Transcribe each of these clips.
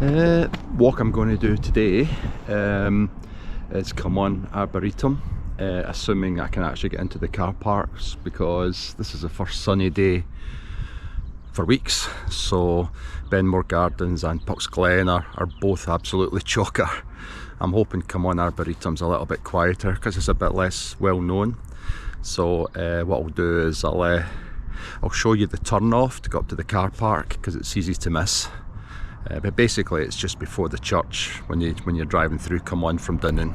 Walk I'm going to do today is Kilmun Arboretum, assuming I can actually get into the car parks, because this is the first sunny day for weeks. So Benmore Gardens and Pucks Glen are both absolutely chocker. I'm hoping Kilmun Arboretum's a little bit quieter because it's a bit less well known. So what I'll do is I'll show you the turn off to go up to the car park, because it's easy to miss. But basically it's just before the church when you're driving through Kilmun from Dunnan.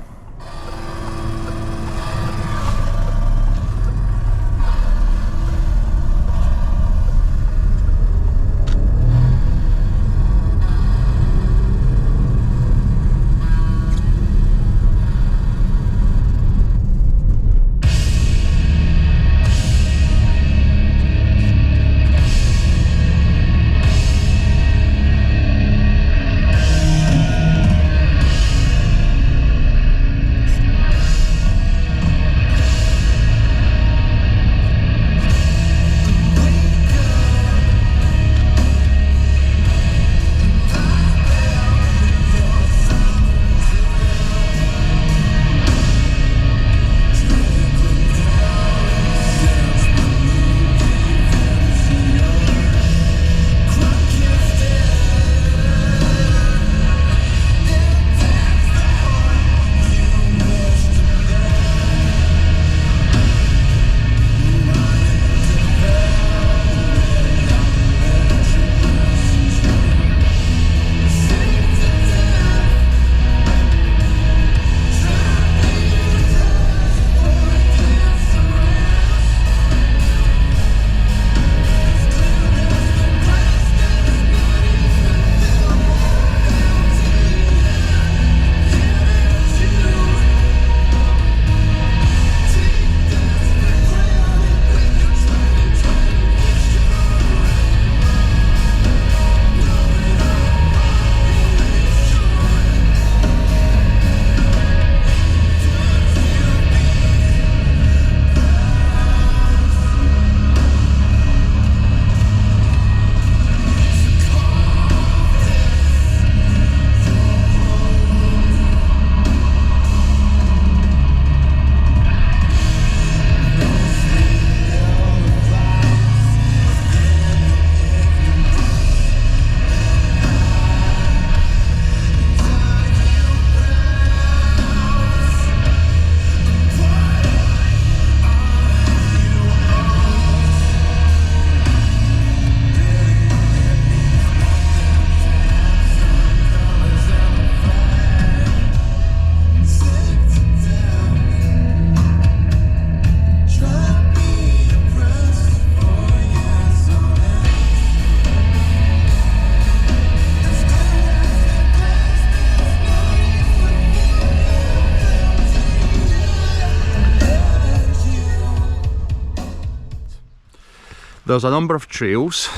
There's a number of trails.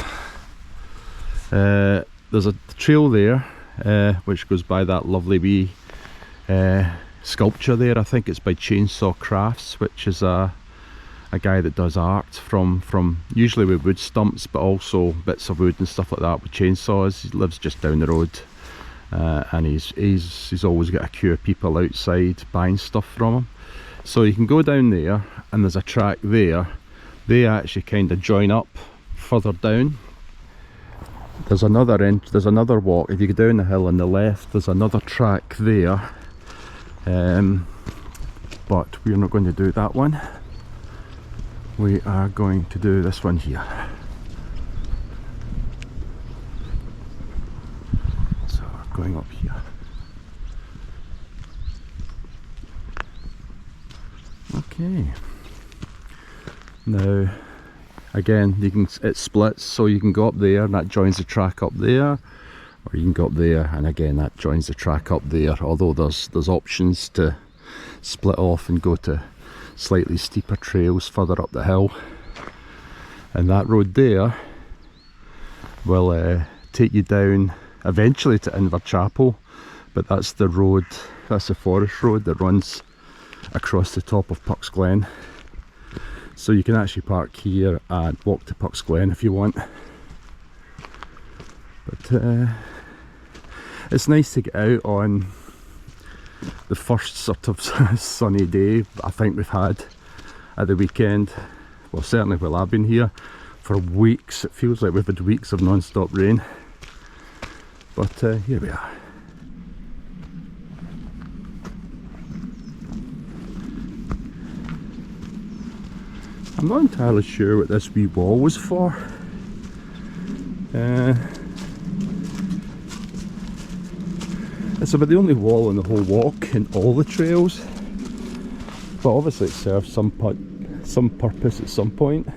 There's a trail there which goes by that lovely wee sculpture there. I think it's by Chainsaw Crafts, which is a guy that does art from usually with wood stumps, but also bits of wood and stuff like that with chainsaws. He lives just down the road, and he's always got a queue of people outside buying stuff from him. So you can go down there, and there's a track there. They actually kind of join up further down. There's another walk. If you go down the hill on the left, there's another track there, but we're not going to do that one. We are going to do this one here. So we're going up here. Okay. Now, again, it splits, so you can go up there and that joins the track up there, or you can go up there and again that joins the track up there, although there's options to split off and go to slightly steeper trails further up the hill. And that road there will take you down eventually to Inverchapel, but that's the road, that's the forest road that runs across the top of Pucks Glen. So you can actually park here and walk to Pucks Glen if you want. But It's nice to get out on the first sort of sunny day I think we've had at the weekend. Well, certainly while I've been here. For weeks, it feels like we've had weeks of non-stop rain. But here we are. I'm not entirely sure what this wee wall was for. It's about the only wall on the whole walk in all the trails, but obviously it serves some purpose at some point.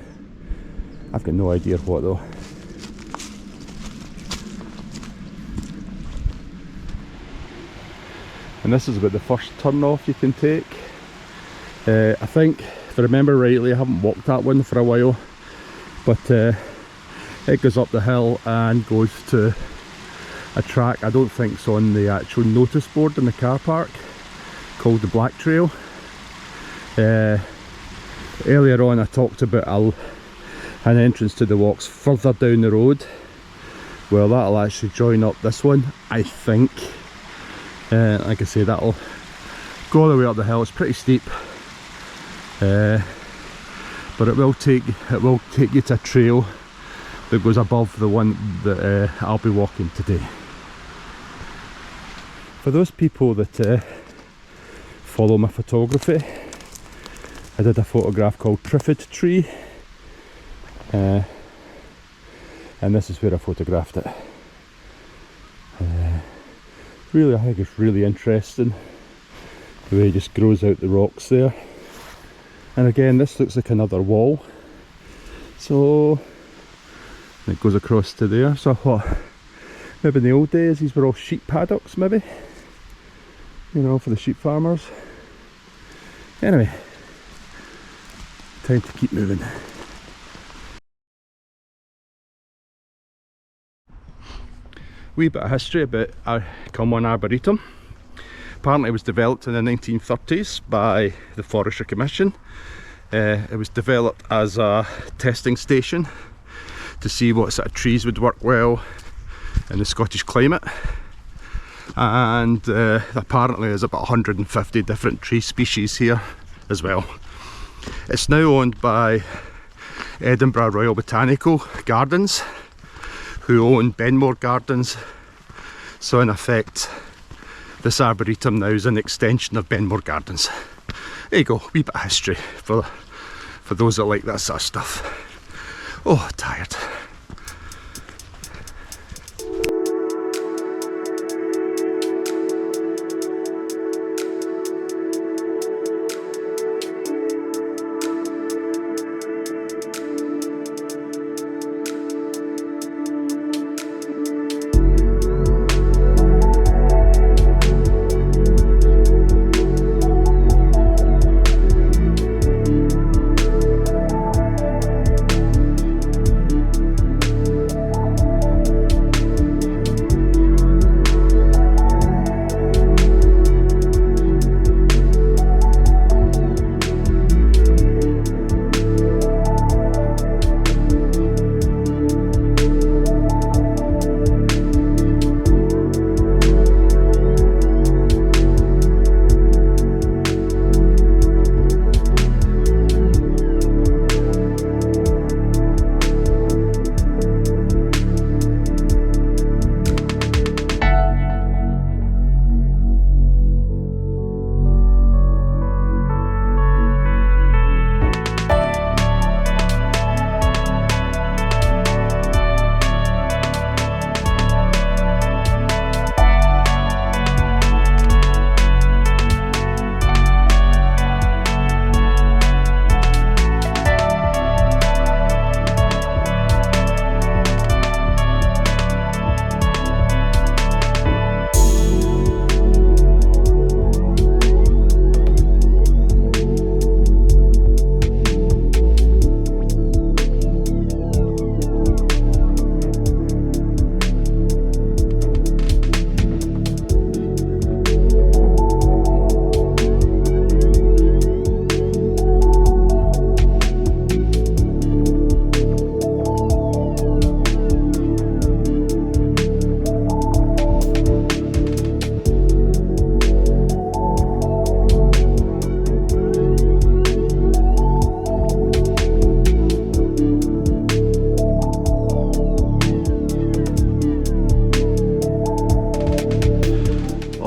I've got no idea what though. And this is about the first turn off you can take. I think, if I remember rightly, I haven't walked that one for a while, but it goes up the hill and goes to a track I don't think's on the actual notice board in the car park, called the Black Trail. Earlier on I talked about an entrance to the walks further down the road. Well, that'll actually join up this one, I think. Like I say, that'll go all the way up the hill. It's pretty steep, but it will take you to a trail that goes above the one that I'll be walking today. For those people that follow my photography, I did a photograph called Triffid Tree, and this is where I photographed it. Really, I think it's really interesting the way it just grows out the rocks there. And again, this looks like another wall, so it goes across to there. So I thought maybe in the old days these were all sheep paddocks, maybe, you know, for the sheep farmers. Anyway, time to keep moving. Wee bit of history about Kilmun Arboretum. Apparently it was developed in the 1930s by the Forestry Commission. It was developed as a testing station to see what sort of trees would work well in the Scottish climate, and apparently there's about 150 different tree species here as well. It's now owned by Edinburgh Royal Botanical Gardens, who own Benmore Gardens, so in effect this arboretum now is an extension of Benmore Gardens. There you go, wee bit of history for those that like that sort of stuff. Oh, tired.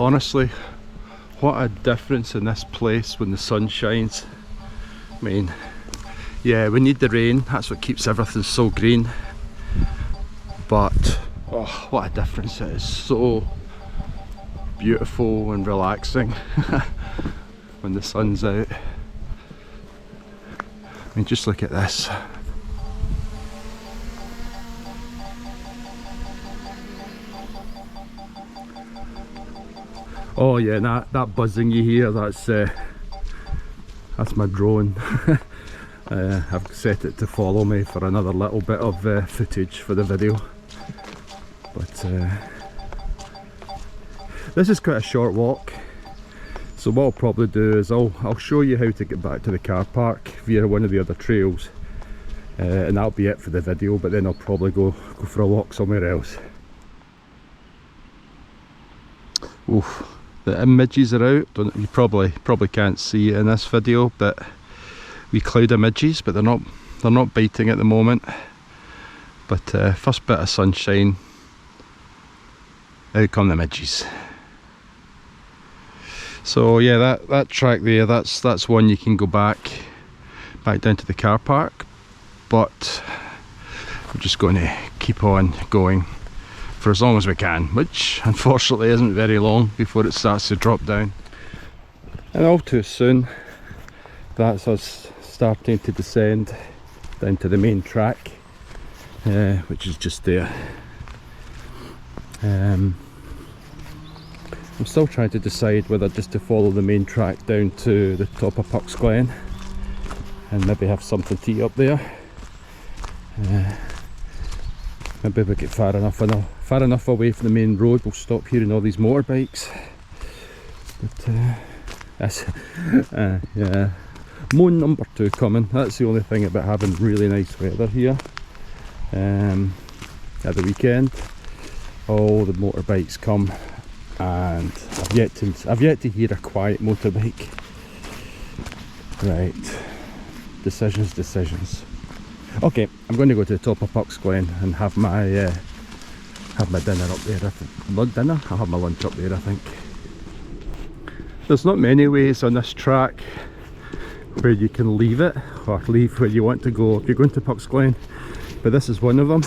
honestly, what a difference in this place when the sun shines. I mean, yeah, we need the rain, that's what keeps everything so green, but oh, what a difference it is. So beautiful and relaxing when the sun's out. I mean, just look at this. Oh yeah, that buzzing you hear, that's my drone. I've set it to follow me for another little bit of footage for the video. But this is quite a short walk, so what I'll probably do is I'll show you how to get back to the car park via one of the other trails, and that'll be it for the video. But then I'll probably go for a walk somewhere else. Oof, the midges are out. You probably can't see it in this video, but we cloud of midges, but they're not biting at the moment. But first bit of sunshine, out come the midges. So yeah, that track there, that's one you can go back down to the car park, but we're just going to keep on going for as long as we can, which unfortunately isn't very long before it starts to drop down. And all too soon, that's us starting to descend down to the main track, which is just there. I'm still trying to decide whether just to follow the main track down to the top of Pucks Glen and maybe have something to eat up there. Maybe we get far enough away from the main road, we'll stop hearing all these motorbikes. But that's yeah, moon number 2 coming. That's the only thing about having really nice weather here. At the weekend, all the motorbikes come, and I've yet to hear a quiet motorbike. Right, decisions. Okay, I'm going to go to the top of Pucks Glen and have my dinner up there. I'll have my lunch up there, I think. There's not many ways on this track where you can leave it, or leave where you want to go if you're going to Pucks Glen, but this is one of them.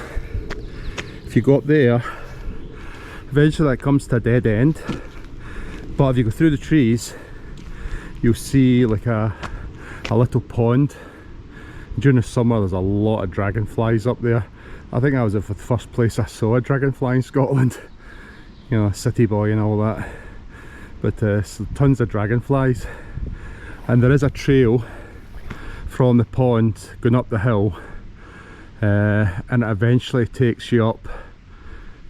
If you go up there, eventually that comes to a dead end, but if you go through the trees, you'll see like a little pond. During the summer there's a lot of dragonflies up there. I think that was the first place I saw a dragonfly in Scotland, you know, city boy and all that. But so tons of dragonflies, and there is a trail from the pond going up the hill, and it eventually takes you up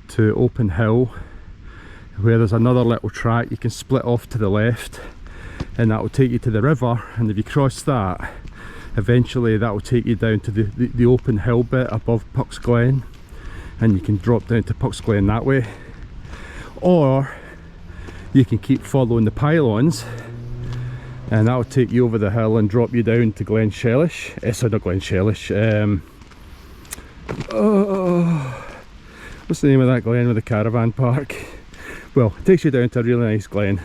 to open hill, where there's another little track you can split off to the left, and that will take you to the river. And if you cross that, eventually that will take you down to the open hill bit above Pucks Glen, and you can drop down to Pucks Glen that way. Or you can keep following the pylons, and that will take you over the hill and drop you down to Glen Shellish. Sorry, not Glen Shellish. What's the name of that glen with the caravan park? Well, it takes you down to a really nice glen,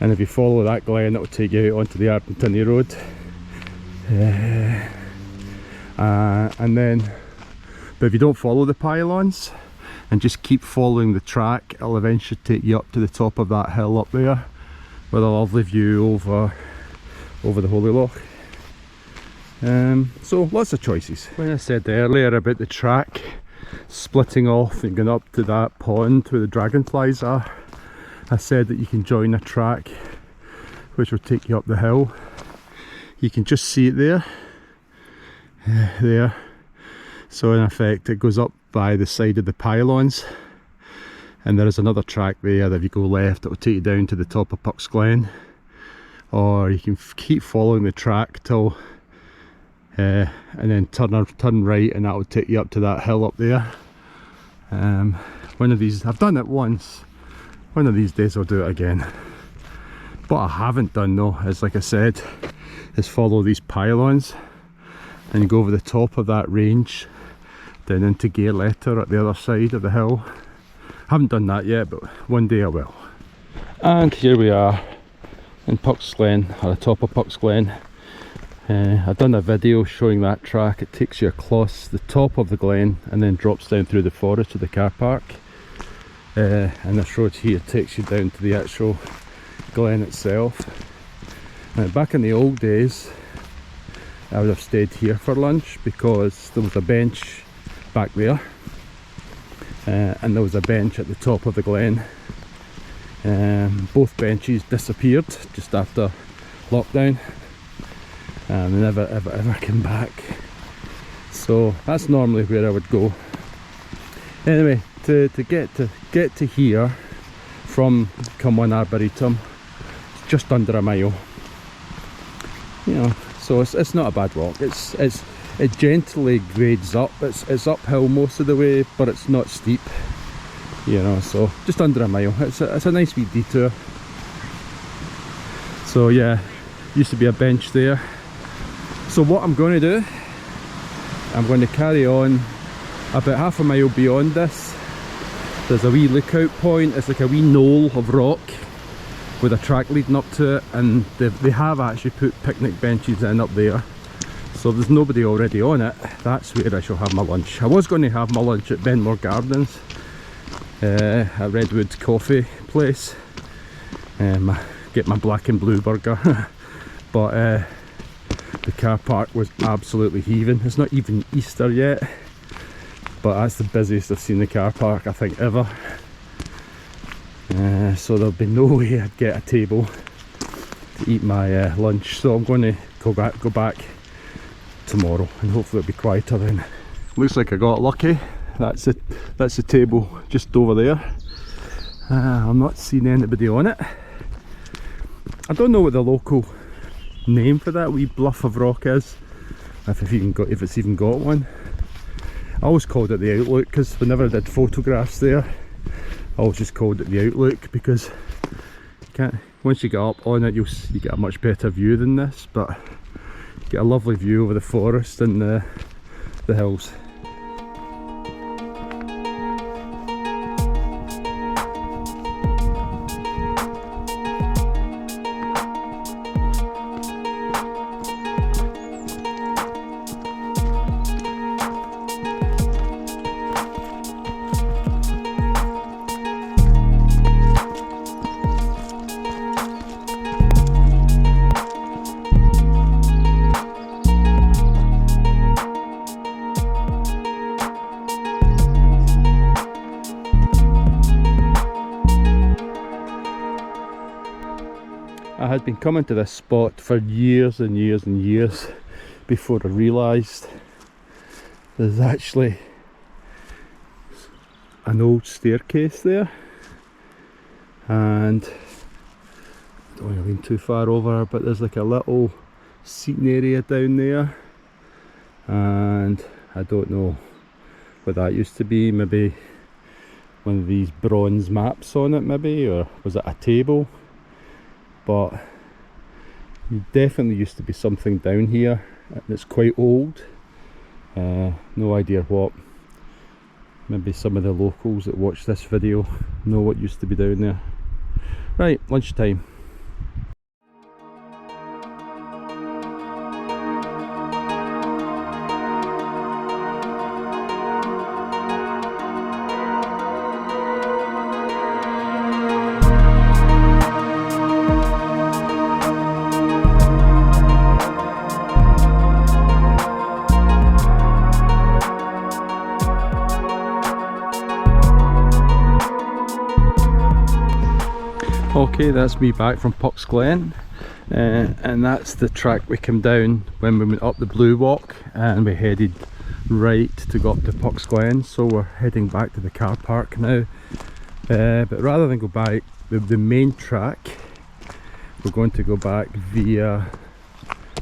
and if you follow that glen, it will take you out onto the Ardentinny Road. And then, but if you don't follow the pylons and just keep following the track, it'll eventually take you up to the top of that hill up there, with a lovely view over the Holy Loch. So lots of choices. When I said earlier about the track splitting off and going up to that pond where the dragonflies are, I said that you can join a track which will take you up the hill. You can just see it there. So in effect it goes up by the side of the pylons, and there is another track there that if you go left it will take you down to the top of Pucks Glen, or you can keep following the track till and then turn right, and that will take you up to that hill up there. One of these, I've done it once, one of these days I'll do it again. What I haven't done though is, like I said, is follow these pylons and you go over the top of that range down into Gear Letter at the other side of the hill. I haven't done that yet, but one day I will. And here we are in Pucks Glen, or the top of Pucks Glen. I've done a video showing that track. It takes you across the top of the glen and then drops down through the forest to the car park. And this road here takes you down to the actual glen itself. Now, back in the old days, I would have stayed here for lunch because there was a bench back there, and there was a bench at the top of the glen. Both benches disappeared just after lockdown, and they never ever came back. So that's normally where I would go. Anyway, to get to here from Kilmun Arboretum, it's just under a mile. You know, so it's not a bad walk. It gently grades up. It's uphill most of the way, but it's not steep. You know, so just under a mile. It's a nice wee detour. So yeah, used to be a bench there. So what I'm going to do, I'm going to carry on about half a mile beyond this. There's a wee lookout point. It's like a wee knoll of rock with a track leading up to it, and they have actually put picnic benches in up there. So if there's nobody already on it, that's where I shall have my lunch. I was going to have my lunch at Benmore Gardens, a Redwood coffee place, get my black and blue burger. But the car park was absolutely heaving. It's not even Easter yet, but that's the busiest I've seen the car park I think ever. So there'll be no way I'd get a table to eat my lunch, so I'm going to go back tomorrow and hopefully it'll be quieter then. Looks like I got lucky. That's the table just over there. I'm not seeing anybody on it. I don't know what the local name for that wee bluff of rock is, if it's even got one. I always called it the Outlook because whenever I did photographs there, I always just called it the Outlook because once you get up on it, you get a much better view than this, but you get a lovely view over the forest and the hills. I had been coming to this spot for years and years and years before I realised there's actually an old staircase there, and I don't want to lean too far over, but there's like a little seating area down there, and I don't know what that used to be. Maybe one of these bronze maps on it, maybe, or was it a table? But definitely used to be something down here, and it's quite old. No idea what. Maybe some of the locals that watch this video know what used to be down there. Right, lunchtime. Okay, that's me back from Pucks Glen, and that's the track we came down when we went up the Blue Walk, and we headed right to go up to Pucks Glen. So we're heading back to the car park now, but rather than go back the main track, we're going to go back via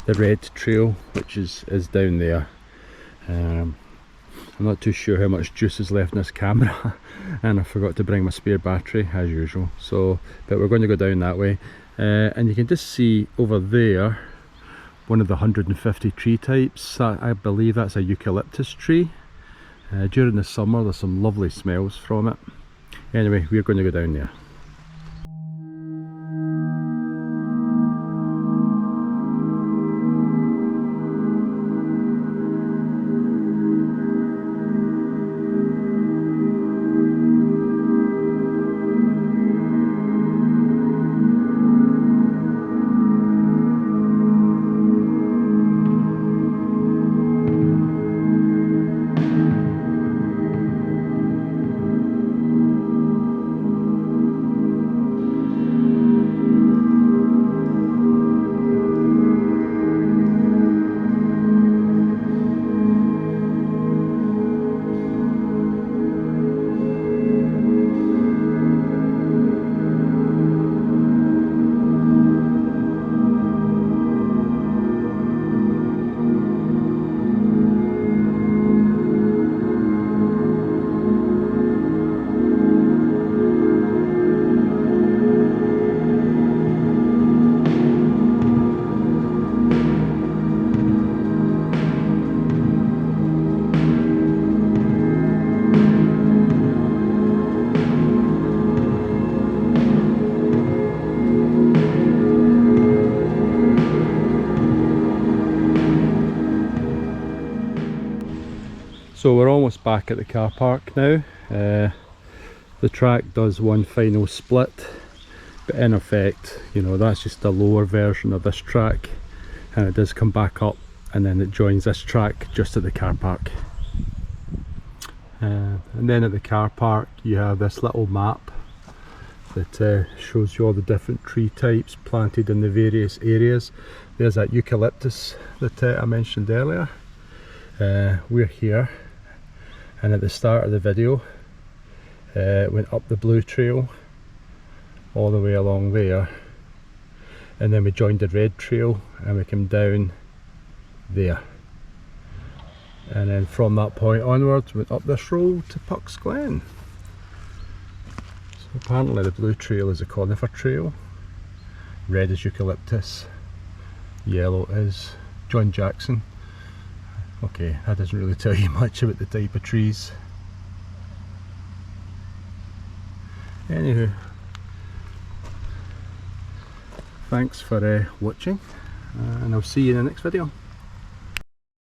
the red trail, which is down there. I'm not too sure how much juice is left in this camera, and I forgot to bring my spare battery as usual. So, but we're going to go down that way, and you can just see over there one of the 150 tree types. I believe that's a eucalyptus tree. During the summer there's some lovely smells from it. Anyway, we're going to go down there. So we're almost back at the car park now. The track does one final split, but in effect, you know, that's just a lower version of this track, and it does come back up and then it joins this track just at the car park. And then at the car park you have this little map that shows you all the different tree types planted in the various areas. There's that eucalyptus that I mentioned earlier. We're here, and at the start of the video went up the blue trail all the way along there, and then we joined the red trail and we came down there, and then from that point onwards went up this road to Pucks Glen. So apparently the blue trail is a conifer trail, red is eucalyptus, yellow is John Jackson. Okay, that doesn't really tell you much about the type of trees. Anywho, thanks for watching, and I'll see you in the next video.